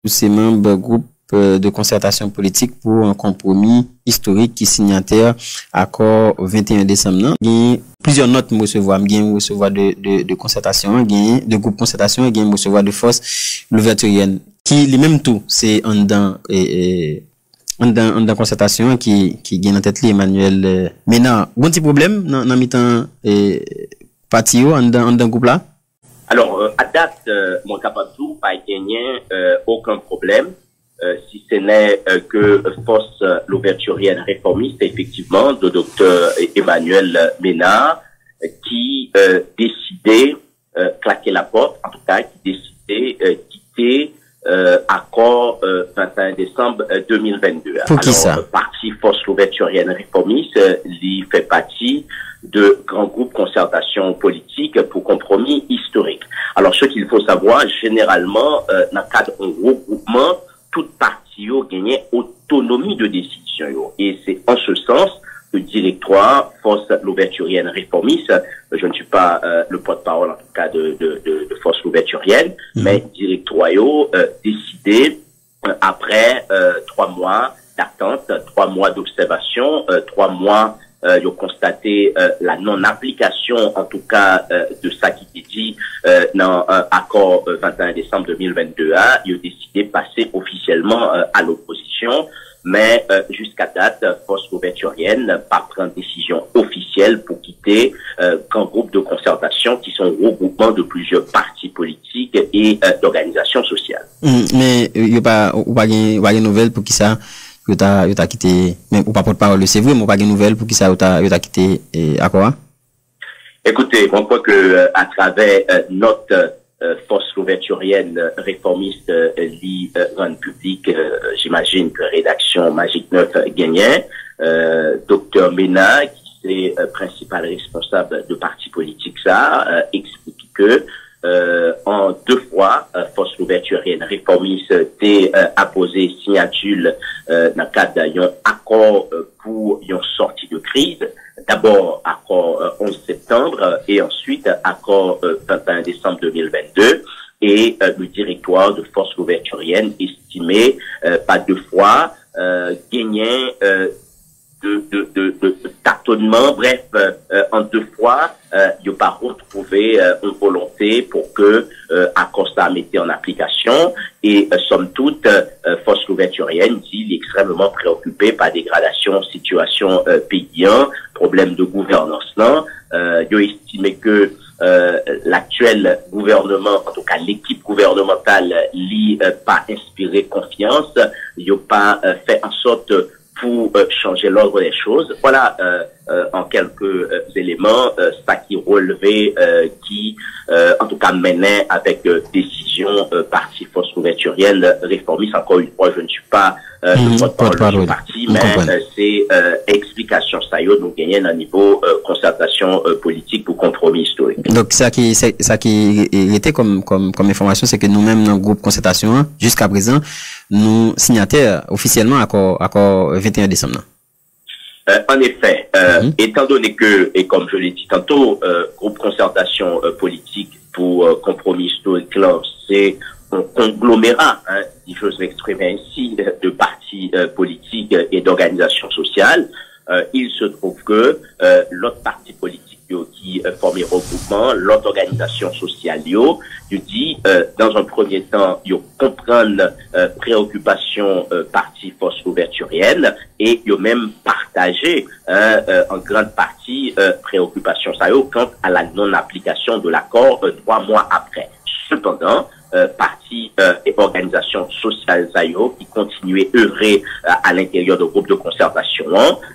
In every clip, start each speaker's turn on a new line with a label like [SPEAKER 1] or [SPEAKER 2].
[SPEAKER 1] ces membres groupe de concertation politique pour un compromis historique qui signataire accord 21 décembre. Il y a plusieurs notes me recevoir, il y a recevoir de concertation, il y a de groupe concertation, il y a recevoir de force l'ouverturienne qui les même tout, c'est en dans concertation qui gagne en tête Emmanuel Ménard. Bon petit problème dans mi-temps parti en dans groupe là.
[SPEAKER 2] Alors à date mon capable pas gagner aucun problème. Si ce n'est que force l'ouverturienne réformiste, effectivement, de docteur Emmanuel Ménard, qui décidait claquer la porte, en tout cas, qui décidait quitter accord 21 décembre 2022.
[SPEAKER 1] Pour qui ça?
[SPEAKER 2] Parti force l'ouverturienne réformiste, il fait partie de grands groupes concertation politique pour compromis historique. Alors, ce qu'il faut savoir, généralement, dans le cadre d'un regroupement, toute partie a gagné autonomie de décision. Et c'est en ce sens que le directoire force l'ouverturienne réformiste, je ne suis pas le porte-parole en tout cas de force l'ouverturienne, mais directoire décidé après 3 mois d'attente, 3 mois d'observation, 3 mois ils ont constaté la non-application, en tout cas, de ça qui est dit dans l'accord 21 décembre 2022. Ils ont décidé de passer officiellement à l'opposition, mais jusqu'à date, force ouverturienne pas prendre décision officielle pour quitter qu'un groupe de concertation qui sont regroupement de plusieurs partis politiques et d'organisations sociales.
[SPEAKER 1] Mais il n'y a pas de nouvelles pour qui ça? Yo ta quitté, même ou pas porte-parole, c'est vrai, mais pas de nouvelles pour qui ça yo ta quitté à quoi?
[SPEAKER 2] Écoutez, on croit que à travers notre force ouverturienne réformiste rend public, j'imagine que rédaction Magique 9 gagnait, docteur Ménard, qui est principal responsable de parti politique ça, explique que en 2 fois, force ouverturienne réformiste apposé signature dans le cadre d'un accord pour une sortie de crise. D'abord, accord 11 septembre et ensuite accord 21 décembre 2022. Et le directoire de force ouverturienne estimé pas 2 fois gagné de tâtonnement, bref, en 2 fois, il n'y a pas retrouvé une volonté pour que accord ça mette en application et somme toute, force ouverturienne dit il est extrêmement préoccupé par dégradation situation paysan, problème de gouvernance là, il a estimé que l'actuel gouvernement, en tout cas l'équipe gouvernementale, lui pas inspiré confiance, il n'a pas fait en sorte pour changer l'ordre des choses. Voilà, en quelques éléments, ça qui relevait, qui, en tout cas, menait avec décision parti force ouverturienne réformiste. Encore une fois, je ne suis pas le porte-parole du parti, mais c'est explication ça y est, nous gagnons un niveau concertation politique pour compromis historique.
[SPEAKER 1] Donc ça qui était comme information, c'est que nous-mêmes dans le groupe concertation jusqu'à présent, nous signataires officiellement accord 21 décembre.
[SPEAKER 2] En effet, étant donné que, et comme je l'ai dit tantôt, groupe concertation politique pour compromis historique, c'est un conglomérat, si j'ose m'exprimer ainsi, de partis politiques et d'organisations sociales. Il se trouve que l'autre parti politique qui forme regroupement, l'autre organisation sociale, dit dans un premier temps, comprendre préoccupation parti force ouverturienne et même partager en grande partie préoccupation ça quant à la non-application de l'accord 3 mois après. Cependant, parti et organisation sociale Zayo qui continuait œuvrer à l'intérieur de groupes de concertation,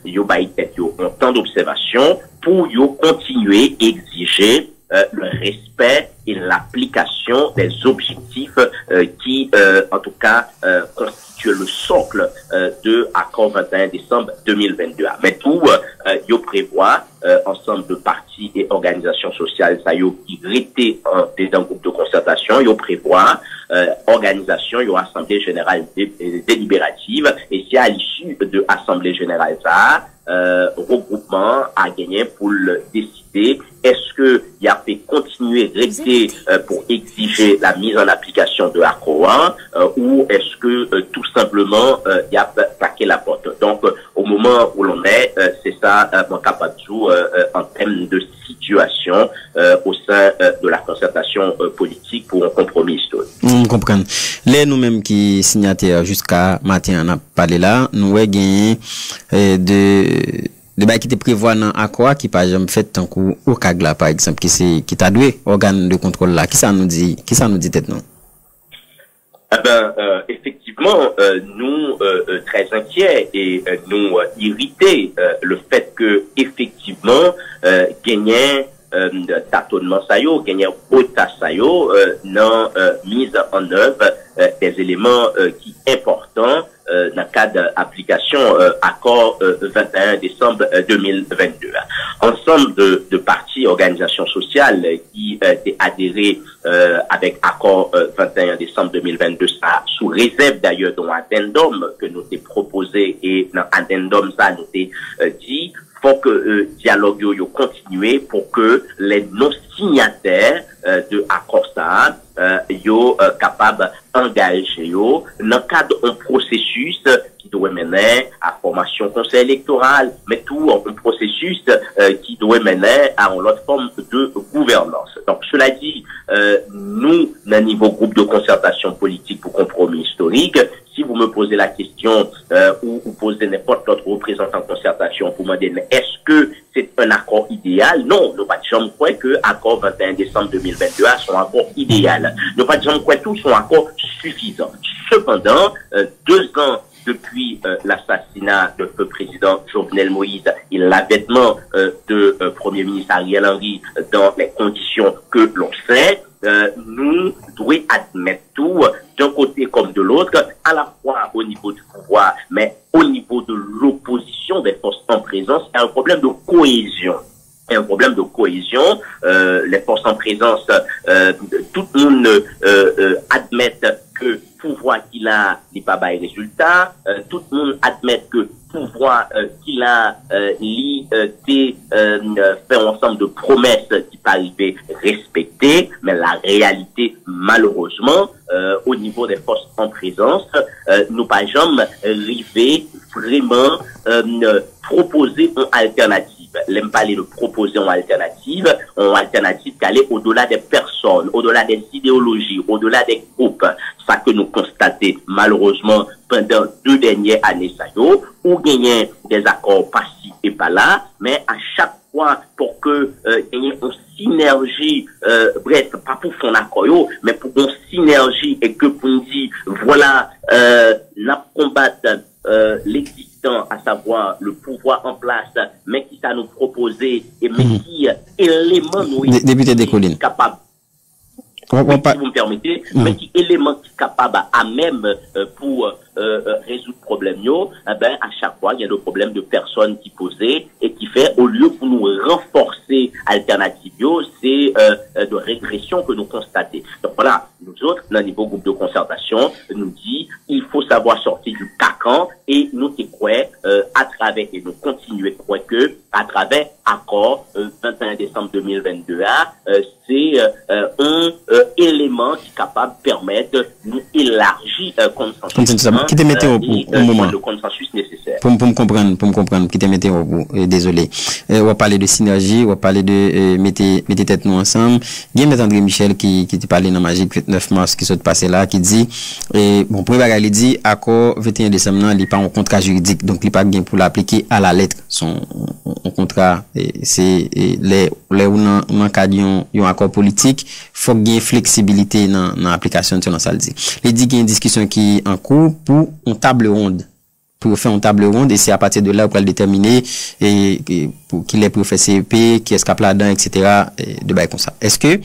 [SPEAKER 2] yo ba un temps d'observation pour yo continuer exiger le respect et l'application des objectifs qui, en tout cas, constituent le socle de accord 21 décembre 2022. Mais tout, yo prévoit ensemble de partis et organisations sociales, ça yo qui étaient dans un groupe de concertation, yo prévoit organisation, yo assemblée générale délibérative, et c'est à l'issue de assemblée générale ça, regroupement a gagné pour le décider est-ce que il a fait continuer rester pour exiger la mise en application de ACOA ou est-ce que tout simplement il a plaqué la porte. Donc au moment où l'on est, c'est ça mon capable en termes de situation au sein de la concertation politique pour un compromis historique.
[SPEAKER 1] On comprend. Les nous-mêmes qui signataires jusqu'à matin on a parlé là, nous avons gagné de bail qui te prévoit dans accord qui par exemple fait tant coup au Kagla par exemple qui t'a doué organe de contrôle là, qui ça nous dit tête non?
[SPEAKER 2] Effectivement, nous très inquiets et nous irrités le fait que effectivement gagner tâtonnement ça yo, gagner ota ça yo non mise en œuvre des éléments qui importants dans le cadre d'application accord 21 décembre 2022. Ensemble de partis, organisations sociales qui étaient adhérées avec accord 21 décembre 2022, ça sous réserve d'ailleurs d'un addendum que nous avons proposé et dans addendum ça nous avons dit faut que dialogue yo continue pour que les non-signataires de accord ça yo capable engager yo dans le cadre d'un processus qui doit mener à formation conseil électoral, mais tout un processus qui doit mener à une autre forme de gouvernance. Donc cela dit, nous, dans le niveau groupe de concertation politique pour compromis historique, si vous me posez la question ou vous posez n'importe quel autre représentant de concertation pour me dire est-ce que c'est un accord idéal? Non, nous pas de jamais croire que l'accord 21 décembre 2022 a son accord idéal. Nous pas de jamais croire tout son accord suffisant. Cependant, 2 ans depuis l'assassinat de feu président Jovenel Moïse et l'avènement de Premier ministre Ariel Henry dans les conditions que l'on sait, nous devons admettre tout d'un côté comme de l'autre, à la fois au niveau du pouvoir, mais au niveau de l'opposition des forces en présence, il y a un problème de cohésion. Un problème de cohésion, les forces en présence, tout le monde admet que pouvoir qu'il a n'est pas bail résultat, tout le monde admet que pouvoir qu'il a fait un ensemble de promesses qui pas arrivé respectées, mais la réalité malheureusement au niveau des forces en présence nous pas jamais arrivé vraiment proposer une alternative. L'aime parler de proposer une alternative qui allait au-delà des personnes, au-delà des idéologies, au-delà des groupes. Ça que nous constatons malheureusement pendant 2 dernières années, ça y est, où gagner des accords par-ci et par-là, mais à chaque fois pour que gagner une synergie, bref, pas pour faire un accord, mais pour une synergie et que pour nous dire, voilà, la combattre l'existant, à savoir le pouvoir en place, mais qui ça nous proposé et mais qui élément nous
[SPEAKER 1] député des collines
[SPEAKER 2] capable. Si vous me permettez, mais qui élément qui capable à même pour résoudre le problème, ben à chaque fois il y a le problème de personnes qui posaient et qui fait au lieu pour nous renforcer alternative, c'est de régression que nous constatons. Donc voilà, nous autres, dans le niveau groupe de concertation, nous dit il faut savoir sortir du cacan et nous te croyons à travers et nous continuer de croire que à travers accord 21 décembre 2022 c'est un élément qui est capable de permettre de nous élargir consensus.
[SPEAKER 1] Qui te mettait au moment
[SPEAKER 2] le consensus nécessaire.
[SPEAKER 1] Pour me comprendre, qui te mettait au bout. Désolé. On va parler de synergie, on va parler de mettre tête nous ensemble. Il y a André Michel qui te parlait dans Magique 29 mars qui s'est passé là, qui dit, bon, pour il dit, accord 21 décembre, il n'est pas un contrat juridique, donc il n'est pas bien pour l'appliquer à la lettre. Son contrat, c'est les où on cadre un accord politique, faut qu'il y ait flexibilité dans l'application de ça le dit. Il dit qu'il y a une discussion qui est en cours pour une table ronde. Pour faire une table ronde et c'est à partir de là qu'on va déterminer et pour qui est professeur CEP, qui est capable là-dedans, etc. de bail comme ça. Est-ce que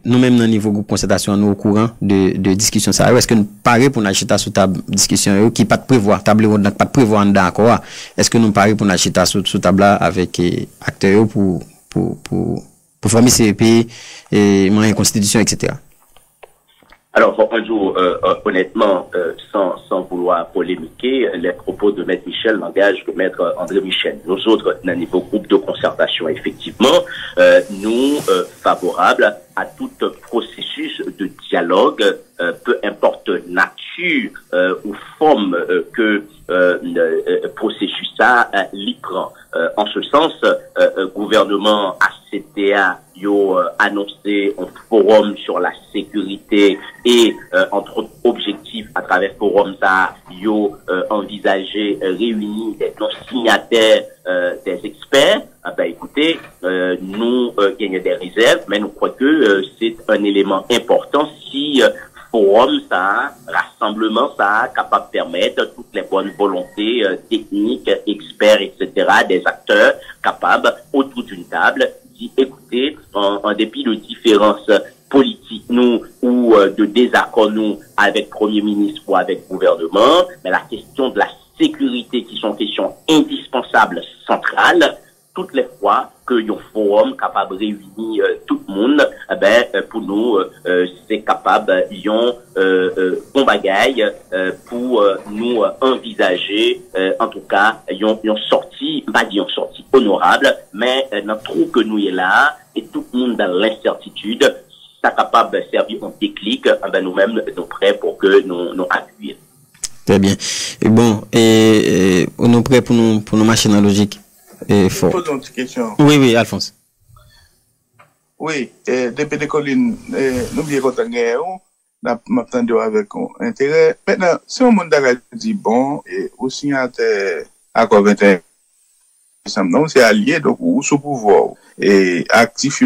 [SPEAKER 1] nous-mêmes dans le niveau groupe concertation nous au courant de discussion ça, est-ce que nous paraît pour acheter sous table discussion qui pas de prévoir table ronde pas de prévoir d'accord, est-ce que nous paraît pour acheter sous table là avec acteurs pour former CEP et moyen constitution, etc.
[SPEAKER 2] Alors, bonjour, honnêtement, sans vouloir polémiquer, les propos de Maître Michel n'engagent que Maître André Michel. Nous autres, dans niveau groupe de concertation, effectivement, nous favorables à tout processus de dialogue, peu importe nature ou forme que processus ça l'y prend. En ce sens, gouvernement ACTA yo annoncé un forum sur la sécurité et entre autres objectifs à travers forum ça yo envisagé réunir des non-signataires des experts. Ah ben écoutez, nous gagnons des réserves, mais nous croyons que c'est un élément important si forum ça, rassemblement ça, capable de permettre toutes les bonnes volontés techniques, experts, etc., des acteurs capables autour d'une table d'y écouter en dépit de différences politiques nous ou de désaccords nous avec Premier ministre ou avec gouvernement, mais la question de la sécurité qui sont questions indispensables, centrales, toutes les fois que y a un forum capable de réunir tout le monde, pour nous, c'est capable y a bon bagaille pour nous envisager, en tout cas, y a sortie, pas dire une sortie honorable, mais dans le trou que nous est là, et tout le monde dans l'incertitude, ça capable de servir un déclic, nous-mêmes, nous prêts pour que nous appuyions.
[SPEAKER 1] Très bien. Et bon, on est prêts pour nos machines en logique.
[SPEAKER 3] Je pose une petite question.
[SPEAKER 1] Oui, Alphonse.
[SPEAKER 3] Oui, depuis les collines, n'oubliez pas que nous m'attendons avec intérêt. Maintenant, si on monde dit bon, et aussi à accord 21, non, c'est allié, donc, ou sous pouvoir, et actif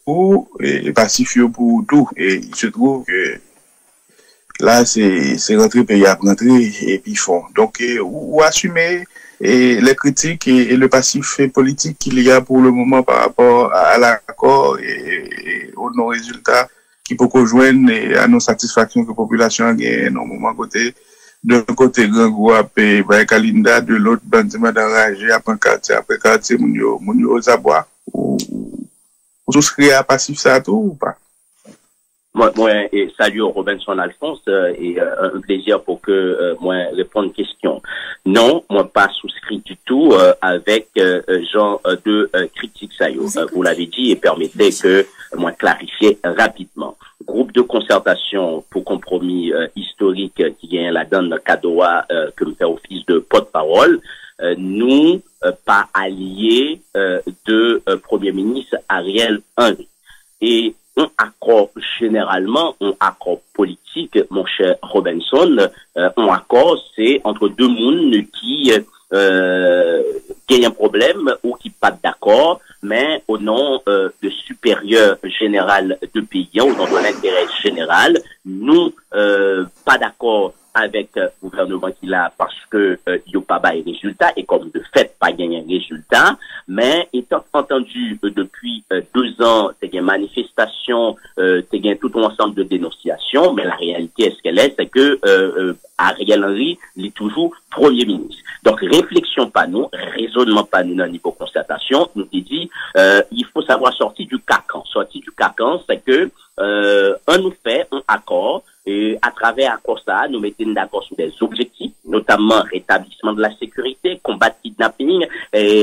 [SPEAKER 3] pour, et passif pour tout. Et il se trouve que là, c'est rentrer pays à rentrer, et puis fond. Donc, ou assumer, et les critiques et le passif politique qu'il y a pour le moment par rapport à l'accord et aux non-résultats qui peuvent rejoindre à nos satisfactions que la population a gagné au moment côté. D'un côté, grand groupe et Kalinda, de l'autre, bandiment d'enragé après quartier, Mounio aux abois. Ou souscrire à passif ça tout ou pas?
[SPEAKER 2] Moi, et salut Robinson Alphonse, et un plaisir pour que moi réponde une question. Non, moi pas souscrit du tout avec genre de critique ça. Vous l'avez dit et permettez que moi clarifier rapidement. Groupe de concertation pour compromis historique qui gagne la donne Kadoa que me fait office de porte-parole. Nous pas alliés de Premier ministre Ariel Henry. Et un accord généralement, un accord politique, mon cher Robinson, un accord c'est entre deux mondes qui gagnent un problème ou qui pas d'accord, mais au nom de supérieur général de pays, au nom de l'intérêt général, nous pas d'accord avec le gouvernement qu'il a parce que il n'y a pas de résultat et comme de fait pas gagné un résultat, mais étant entendu depuis 2 ans, c'est une manifestation, c'est tout un ensemble de dénonciations, mais la réalité est ce qu'elle est, c'est que Ariel Henry est toujours Premier ministre. Donc réflexion pas nous, raisonnement pas nous dans le niveau constatation, nous dit il faut savoir sortir du cacan. Sortir du cacan, c'est que on nous fait un accord. Et à travers accord ça, nous mettons d'accord sur des objectifs, notamment rétablissement de la sécurité, combattre le kidnapping,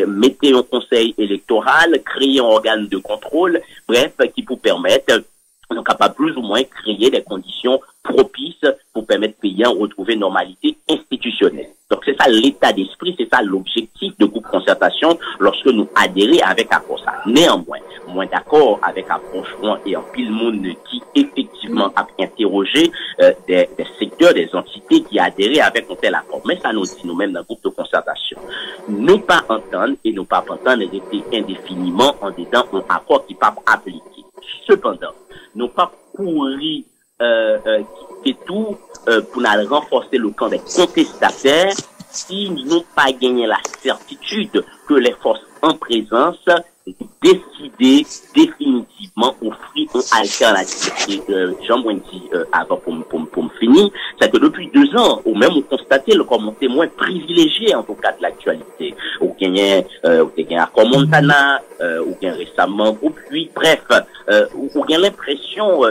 [SPEAKER 2] mettre un conseil électoral, créer un organe de contrôle, bref, qui pour permettre, on est capable plus ou moins créer des conditions propices pour permettre aux pays de retrouver une normalité institutionnelle. Donc c'est ça l'état d'esprit, c'est ça l'objectif de groupe concertation lorsque nous adhérons avec accord ça. Néanmoins, moins d'accord avec approchement et en pile monde qui effectivement a interrogé des secteurs, des entités qui adhéraient avec un tel accord. Mais ça nous dit nous-mêmes dans le groupe de concertation. Nous pas entendre et nous pas entendre rester indéfiniment en disant un accord qui pas appliqué. Cependant, nous pas courir quitter tout pour renforcer le camp des contestataires si nous n'avons pas gagné la certitude que les forces en présence décider définitivement offrir une alternative. Et Jean-Moin dit avant pour me finir, c'est que depuis 2 ans, ou même on constaté le comme témoin privilégié en tout cas de l'actualité. Ou gagné accord Montana, ou gagné récemment, ou puis bref, ou gagné l'impression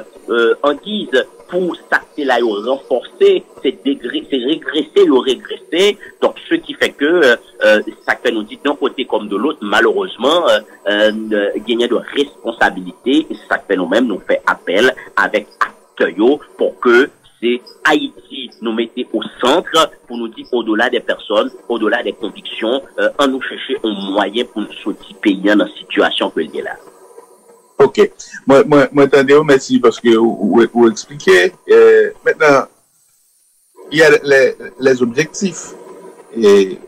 [SPEAKER 2] en guise pour ça c'est là renforcer, c'est régresser, donc ce qui fait que ça fait nous dit d'un côté comme de l'autre, malheureusement, gagner de responsabilité, et ça fait nous-mêmes nous fait appel avec acteurs pour que c'est Haïti nous mettez au centre pour nous dire au-delà des personnes, au-delà des convictions, en nous chercher un moyen pour nous sortir pays dans la situation que l'il est là.
[SPEAKER 3] Ok. Moi, attendez, merci parce que vous expliquez. Maintenant, il y a les objectifs et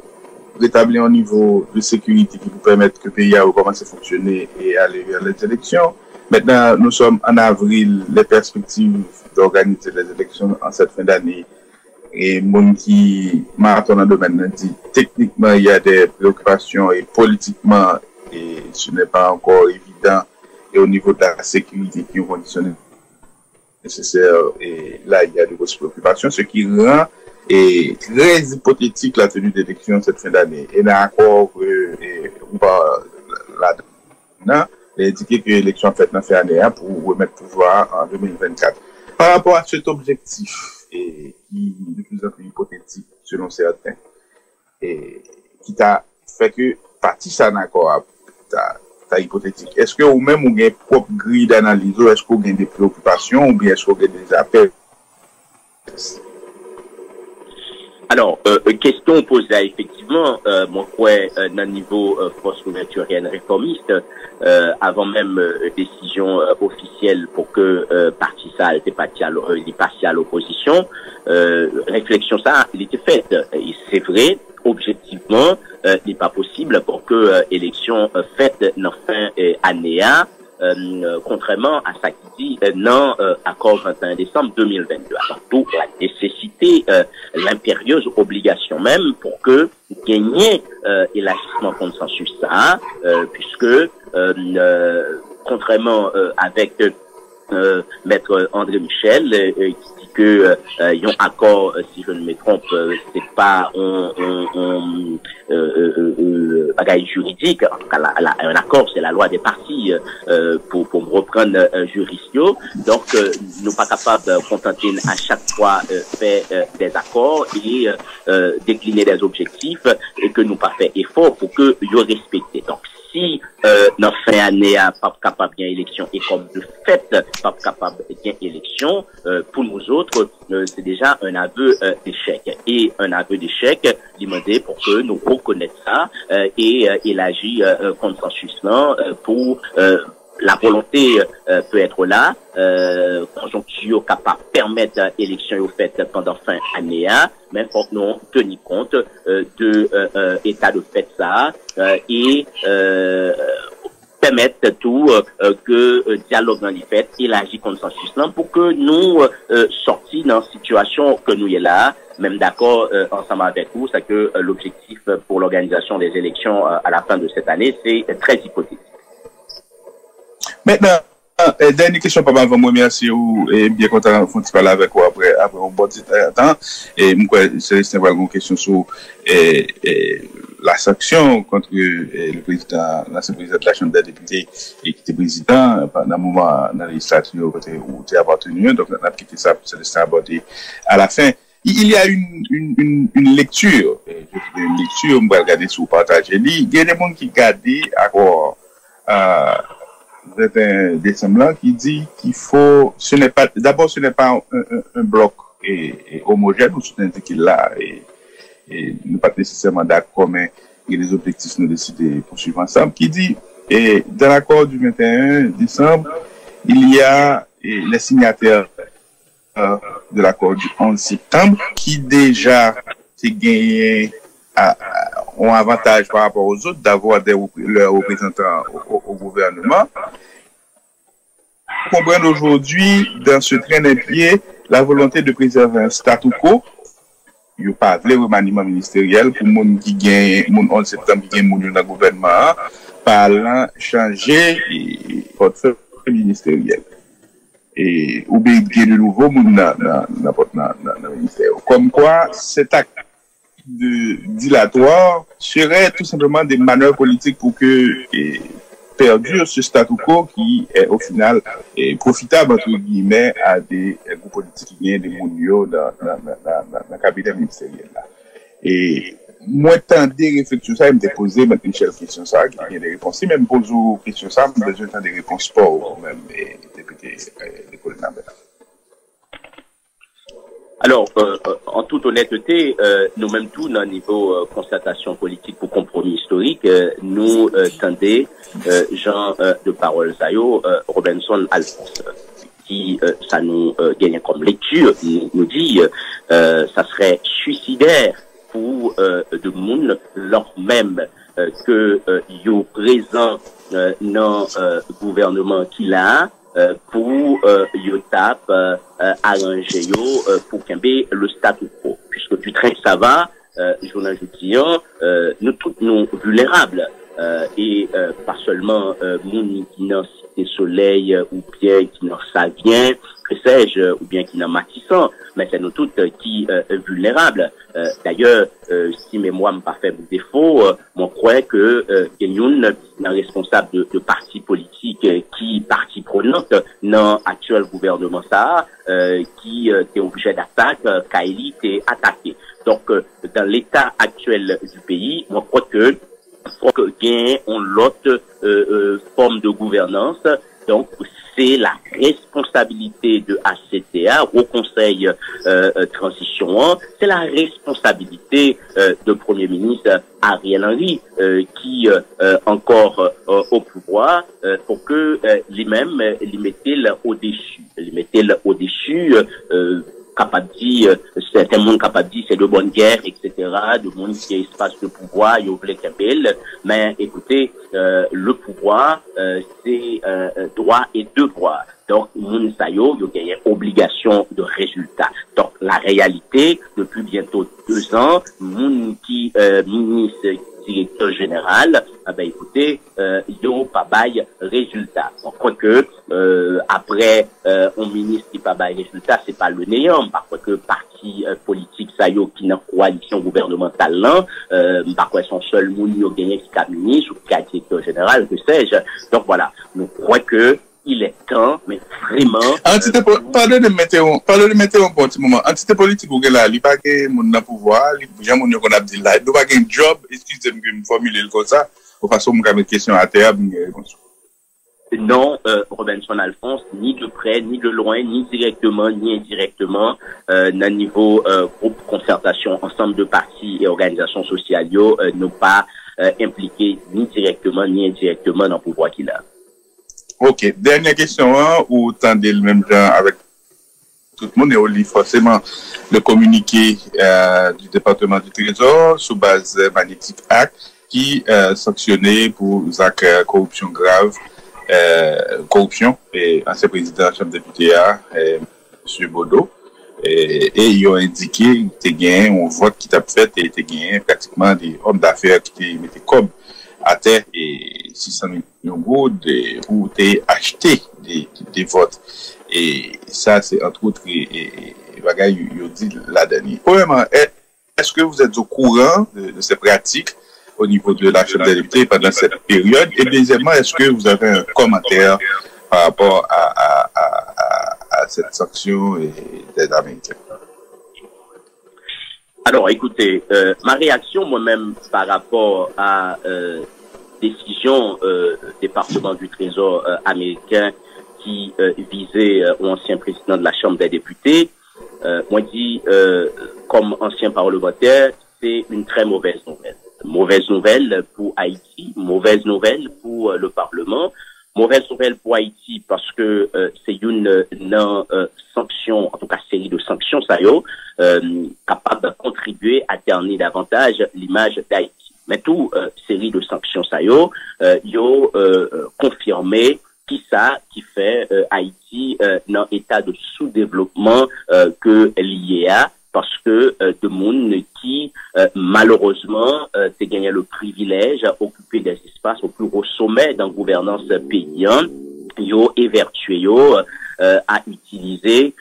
[SPEAKER 3] rétablir un niveau de sécurité qui vous permettre que le pays a recommencé à fonctionner et aller vers les élections. Maintenant, nous sommes en avril, les perspectives d'organiser les élections en cette fin d'année. Et mon qui marathon dans le domaine dit, techniquement, il y a des préoccupations et politiquement, et ce n'est pas encore évident. Et au niveau de la sécurité qui est conditionnée nécessaire, et là, il y a de grosses préoccupations, ce qui rend très hypothétique la tenue d'élections cette fin d'année. Et d'accord, on va là-dedans, indiquer que l'élection faite dans fin d'année pour remettre pouvoir en 2024. Par rapport à cet objectif, et qui est de plus en plus hypothétique, selon certains, et qui t'a fait que, partie ça d'accord, t'as hypothétique. Est-ce que ou même, on a une propre grille d'analyse, ou est-ce qu'on a des préoccupations, ou bien est-ce qu'on a des appels?
[SPEAKER 2] Alors, question posée effectivement, mon frère, dans le niveau force couverturienne réformiste, avant même décision officielle pour que parti ça était parti à l'opposition, réflexion ça, il était faite. Et c'est vrai, objectivement, il n'est pas possible pour que élection faite dans fin année contrairement à ça qui dit non accord 21 décembre 2022. Alors tout la nécessité, l'impérieuse obligation même pour que gagner élargissement consensus ça, puisque contrairement avec Maître André Michel qui dit que y a un accord, si je ne me trompe, c'est pas un bagage juridique, en tout cas un accord c'est la loi des partis pour me reprendre juristio, donc nous pas capables de contenter à chaque fois faire des accords et décliner des objectifs et que nous pas fait effort pour que yo respecter. Donc si dans fin année pas capable bien élection et comme de fait pas capable bien élection, pour nous autres c'est déjà un aveu d'échec, et un aveu d'échec demandé pour que nous reconnaissons ça et élargir consensus là pour la volonté peut être là, conjoncture capable de permettre élection au fait pendant fin année, mais faut que nous tenir compte de état de fait ça et permettre tout que dialogue dans les faits élargit consensus là pour que nous sortis dans la situation que nous est là, même d'accord ensemble avec vous, c'est que l'objectif pour l'organisation des élections à la fin de cette année, c'est très hypothétique.
[SPEAKER 3] Maintenant, dernière question, pas mal, moi, merci ou, et bien content de parler avec vous après un bon temps. Et, moi, c'est une question sur, la sanction contre le président, l'ancien président de la Chambre des députés et qui était président pendant un moment dans la législature où tu es appartenu. Donc, on a quitté ça, c'est le abordé à la fin. Il y a une lecture, une lecture, on va regarder sur partager. Il y a des gens qui regardent encore, 21 décembre qui dit qu'il faut, ce n'est pas un bloc homogène, ou c'est indiqué là, et nous pas nécessairement d'accord, mais il y a des objectifs nous décider poursuivre ensemble, qui dit, et dans l'accord du 21 décembre, il y a les signataires de l'accord du 11 septembre, qui déjà s'est gagné ont avantage par rapport aux autres d'avoir leurs représentants au gouvernement. Comprendre aujourd'hui, dans ce train d'un pied, la volonté de préserver un statu quo. Il n'y a pas de remaniement ministériel pour les gens qui gagnent, les 11 septembre qui gagnent dans le gouvernement, parlant, changer le portefeuille ministériel. Et, ou bien, il y a de nouveau dans le ministère. Comme quoi, cet acte dilatoire serait tout simplement des manœuvres politiques pour que perdu ce statu quo qui est au final profitable entre guillemets à des groupes politiques qui viennent des mondiaux dans le cabinet ministériel là. Et moi, tant des réflexions, ça, me déposer maintenant une question ça, qui a des réponses. Si même pose aux questions ça, je besoin de des réponses pour même député de Colin Lambert.
[SPEAKER 2] Alors, en toute honnêteté, nous-mêmes tous, dans le niveau constatation politique pour compromis historique, nous tendez Jean de Parole Zayo, Robinson Alphonse, qui ça nous gagne comme lecture, nous dit ça serait suicidaire pour de monde lors même que yo présent dans gouvernement qu'il a pour yo tape arranger yo pour qu'embé le statu quo, puisque du train ça va journal étudiant nous tous nous vulnérables et pas seulement moun qui n'a cité soleil ou bien qui n'a ça vient que sais-je ou bien qui n'a matissant, mais c'est nous toutes qui vulnérables. D'ailleurs si mémoire m'a pas fait défaut, moi crois que Kenyoun est responsable de partis politiques qui partie prenante dans l'actuel gouvernement ça qui est obligé d'attaque Kaili est attaqué. Donc dans l'état actuel du pays, moi crois que faut que gagne l'autre forme de gouvernance. Donc c'est la responsabilité de ACTA au Conseil transition, c'est la responsabilité de Premier ministre Ariel Henry qui encore au pouvoir pour que lui-même les mette au dessus capable de dire, certains monde capable de dire c'est de bonne guerre, etc., de monde qui a espace de pouvoir, il y a mais écoutez, le pouvoir, c'est droit et devoir. Donc, moun sa yo gagne obligation de résultat. Donc, la réalité, depuis bientôt 2 ans, moun qui ministre directeur général, écoutez, yo pas bail résultat. On croit que après un ministre qui pas bail résultat, c'est pas le néant, parce que parti politique ça yo qui n'a coalition gouvernementale là, par quoi son seul moun yo gagné qui est ministre ou qui est directeur général, que sais-je. Donc voilà, nous croyons que il est temps, mais vraiment.
[SPEAKER 3] Parlez de météo pour un petit moment. Entité politique, vous là, il n'y a pas que mon pouvoir, il y a mon qu'on a dit là, il n'y a pas qu'un job, excusez-moi de me formuler comme ça, de façon à me question à terre,
[SPEAKER 2] non, Robinson Alphonse, ni de près, ni de loin, ni directement, ni indirectement, dans niveau groupe concertation, ensemble de partis et organisations sociales, n'ont pas impliqué ni directement, ni indirectement dans le pouvoir qu'il a.
[SPEAKER 3] Ok, dernière question, ou tendez le même temps avec tout le monde, et on lit forcément le communiqué du département du Trésor sous base Magnétique Act qui sanctionnait pour corruption grave, corruption, et ancien président de la Chambre des députés, M. Bodo, et ils ont indiqué que tu on vote qui t'a fait et tu gagné pratiquement des hommes d'affaires qui mettaient comme à terre et 600 millions d'euros pour acheter des votes. Et ça, c'est entre autres bagaille, il dit la dernière. Premièrement, est-ce que vous êtes au courant de ces pratiques au niveau de la Chambre des députés pendant cette période? Et deuxièmement, est-ce que vous avez un commentaire par rapport à cette sanction des Américains?
[SPEAKER 2] Alors, écoutez, ma réaction moi-même par rapport à décision département du Trésor américain qui visait l'ancien président de la Chambre des députés, moi dit comme ancien parlementaire, c'est une très mauvaise nouvelle. Mauvaise nouvelle pour Haïti, mauvaise nouvelle pour le Parlement, mauvaise nouvelle pour Haïti parce que c'est une sanction, en tout cas série de sanctions, ça y est, capable de contribuer à ternir davantage l'image d'Haïti. Mais tout série de sanctions, ça y est, confirmé qui fait Haïti dans état de sous-développement que l'IA parce que de monde qui malheureusement s'est gagné le privilège d'occuper des espaces au plus haut sommet dans la gouvernance paysanne, yo évertué à utiliser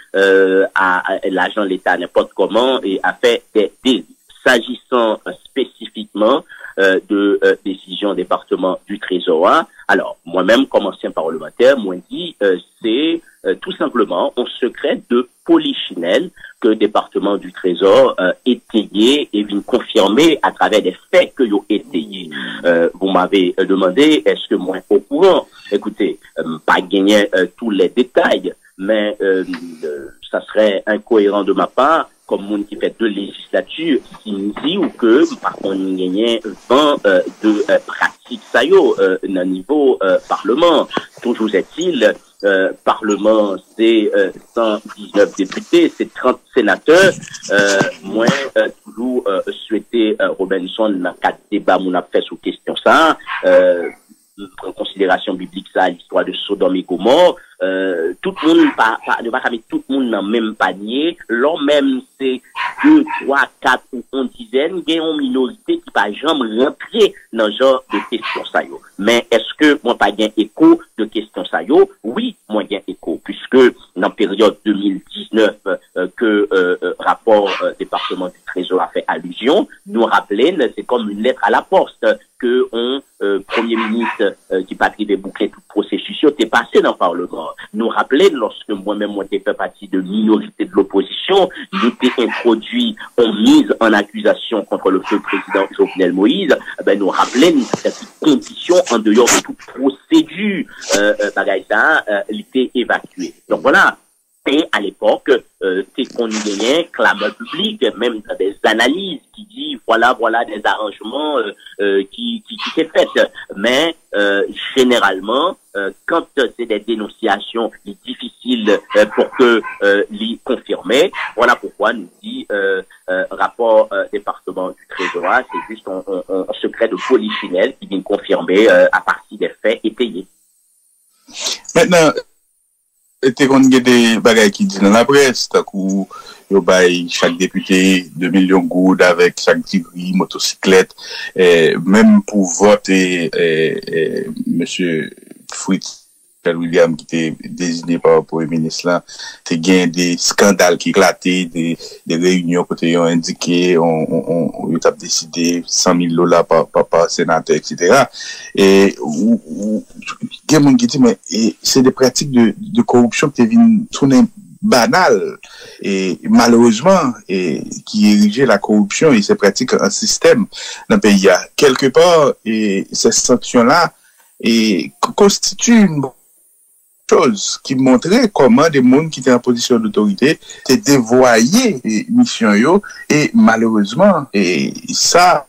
[SPEAKER 2] à l'argent de l'État n'importe comment et à faire des délits. S'agissant spécifiquement de décision département du Trésor. Alors, moi-même, comme ancien parlementaire, moi dit, c'est tout simplement un secret de polichinelle que le département du Trésor étayé et vient confirmer à travers des faits que yo étayé. Vous m'avez demandé, est-ce que moi au courant? Écoutez, pas gagner tous les détails, mais ça serait incohérent de ma part, comme monde qui fait deux législatures, qui nous dit ou que, par contre, nous gagnons 20 de pratiques ça y est, dans le niveau parlement. Toujours est-il, parlement, c'est 119 députés, c'est 30 sénateurs. Moi, toujours souhaité Robinson dans 4 débats qu'on a fait sur question ça. En considération biblique ça, l'histoire de Sodome et Gomorrhe, tout le monde ne va pas mettre tout le monde dans le même panier. L'on même c'est 2, 3, 4 ou 1 dizaine, il y a une minorité qui pas jamais rentrer dans ce genre de questions ça yo. Mais est-ce que moi pas gain écho de questions ça yo? Oui, moi gain écho puisque dans la période 2019 que rapport département du Trésor a fait allusion, nous rappelons, c'est comme une lettre à la poste que Premier ministre qui pas privé boucler tout processus était passé dans le Parlement. Nous rappelons, lorsque moi-même moi fait partie de minorité de l'opposition, il était introduit en mise en accusation contre le feu président Jovenel Moïse, ben nous rappelons cette condition en dehors de toute procédure il était évacué. Donc voilà. Et à l'époque, c'est qu'on gagnait clameur publique, même dans des analyses qui dit voilà des arrangements qui s'est fait. Mais généralement, quand c'est des dénonciations difficiles pour que les confirmer, voilà pourquoi nous dit rapport département du Trésor, c'est juste un secret de polichinelle qui vient confirmer à partir des faits étayés.
[SPEAKER 3] Maintenant, était qu'on a des bagages qui disent dans la presse, tant qu'on yo bail chaque député 2 millions de gouttes avec chaque tigri, motocyclette, même pour voter, monsieur Fritz William qui était désigné par le Premier ministre là, t'es gain des scandales qui éclataient, des réunions côté ont indiqué, on a décidé $100,000 par sénateur, etc. Et il y a monde qui dit mais c'est des pratiques de corruption qui viennent tourner banales et malheureusement qui érigeait la corruption et ces pratiques en système dans le pays. Quelque part et ces sanctions là constituent une chose qui montrait comment des gens qui étaient en position d'autorité étaient dévoyés mission yo et malheureusement ça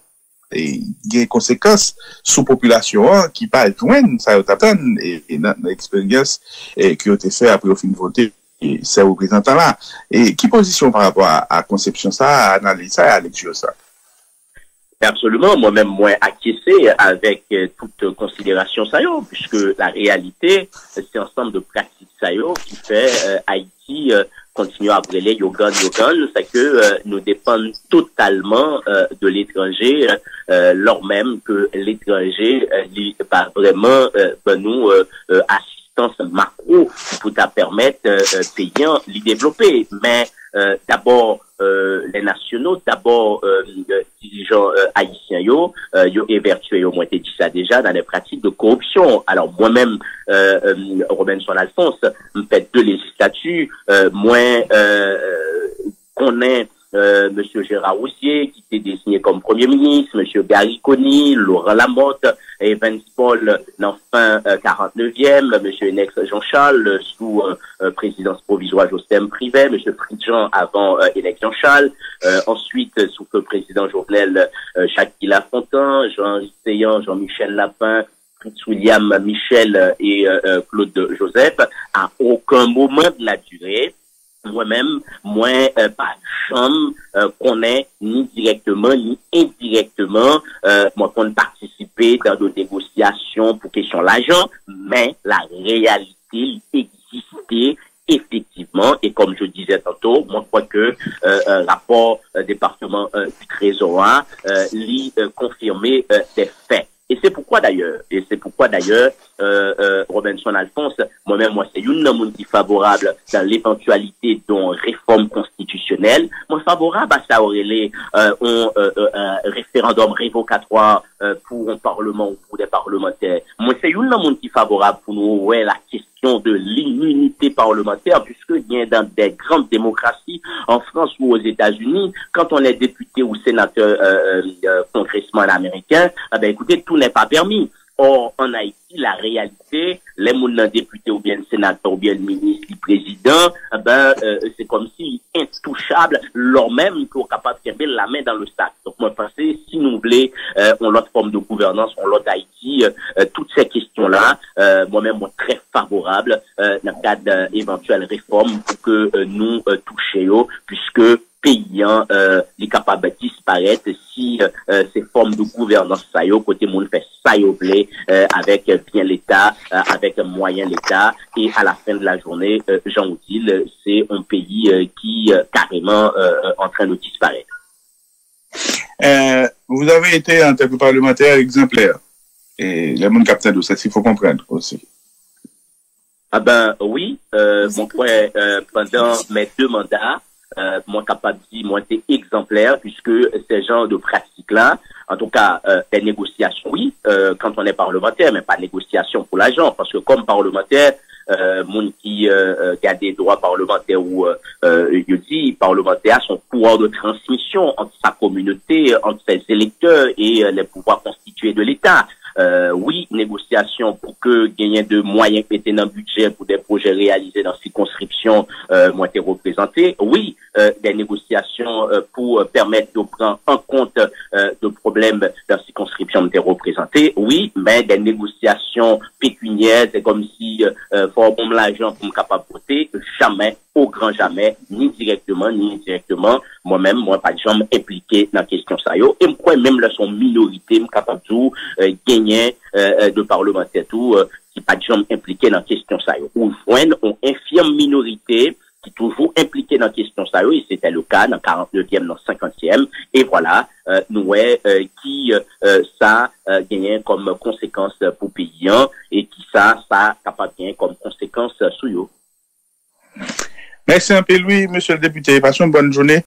[SPEAKER 3] il y a des conséquences sous population qui pas joindre ça et dans l'expérience qui a été fait après au fin de voter ces représentants là et qui position par rapport à conception ça à analyse ça à lecture ça.
[SPEAKER 2] Absolument, moi-même, moi, acquiescé avec toute considération ça puisque la réalité, c'est un ensemble de pratiques ça qui fait Haïti continue à brûler yogan, c'est que nous dépendons totalement de l'étranger, lors même que l'étranger n'est pas vraiment nous assistance macro pour permettre payant les développer, mais d'abord les nationaux, d'abord dirigeants haïtiens yo évertué au moins dit ça déjà dans les pratiques de corruption. Alors moi-même Robinson Alphonse me fait 2 législatures, moi connais Monsieur Gérard Roussier, qui était désigné comme Premier ministre, Monsieur Gary Conny, Laurent Lamotte, Evans Paul, enfin 49e, Monsieur Nex Jean-Charles, sous présidence provisoire Jostem Privé, Monsieur Fridjean avant élection Charles, ensuite sous le président Jovenel Jacques Lafontaine, Jean Seyan, Jean-Michel Lapin, Fritz William Michel et Claude Joseph. À aucun moment de la durée, moi-même, pas chambre connaît ni directement ni indirectement, moi qu'on participer dans des négociations pour question l'argent, mais la réalité existait effectivement, et comme je disais tantôt, moi je crois que rapport département du Trésor lui confirmer des faits. Et c'est pourquoi d'ailleurs, Robinson Alphonse, moi-même, c'est une monde qui est favorable dans l'éventualité d'une réforme constitutionnelle. Moi, favorable à ça, Aurélie, un référendum révocatoire pour un parlement ou pour des parlementaires. Moi, c'est une monde qui est favorable pour nous, ouais, la question de l'immunité parlementaire, puisque il y a dans des grandes démocraties, en France ou aux États-Unis, quand on est député ou sénateur, congressman américain, eh ben, écoutez, tout n'est pas permis. Or, en Haïti, la réalité, les moulins députés ou bien le sénateur ou bien le ministre, le président, eh ben, c'est comme si intouchable, lors même qu'on est capable de faire la main dans le sac. Donc, moi, je pense si nous voulons, on l'autre forme de gouvernance, on l'autre Haïti, toutes ces questions-là, moi-même, moi, très favorable, dans le cadre d'éventuelles réformes pour que nous touchions, puisque payant les capables de disparaître si ces formes de gouvernance ça y est, côté monde fait ça y est, avec bien l'État, avec moyen l'État, et à la fin de la journée, Jean Odile, c'est un pays qui carrément en train de disparaître.
[SPEAKER 3] Vous avez été en tant que parlementaire exemplaire, et le monde capitaine de ça, il faut comprendre aussi.
[SPEAKER 2] Ah ben oui, pendant mes 2 mandats, moi capable de dire, moi c'est exemplaire puisque ces genres de pratiques-là, en tout cas des négociations, oui, quand on est parlementaire, mais pas négociation pour l'argent, parce que comme parlementaire, monde qui a des droits parlementaires ou je dis parlementaire son pouvoir de transmission entre sa communauté, entre ses électeurs et les pouvoirs constitués de l'État. Oui, négociation pour que gagner de moyens pétés dans le budget pour des projets réalisés dans circonscription moi été représenté. Oui, des négociations pour permettre de prendre en compte de problèmes dans circonscription été représenté. Oui, mais des négociations pécuniaires, c'est comme si faut bon l'argent pour me capable voter, jamais, au grand jamais, ni directement ni indirectement, moi-même, moi pas de jamais impliqué dans la question ça yo, et moi même là son minorité me capable de gagner de parlementaires tout qui pas de jamais impliqué dans la question ça yo. Ou joindre une infime minorité qui toujours impliqué dans la question ça yo, et c'était le cas dans 49e, dans 50e, et voilà, nous qui ça gagne comme conséquence pour paysan, et qui ça capable gagner comme conséquence sur yo.
[SPEAKER 3] Merci un peu, Louis, monsieur le député. Passons une bonne journée.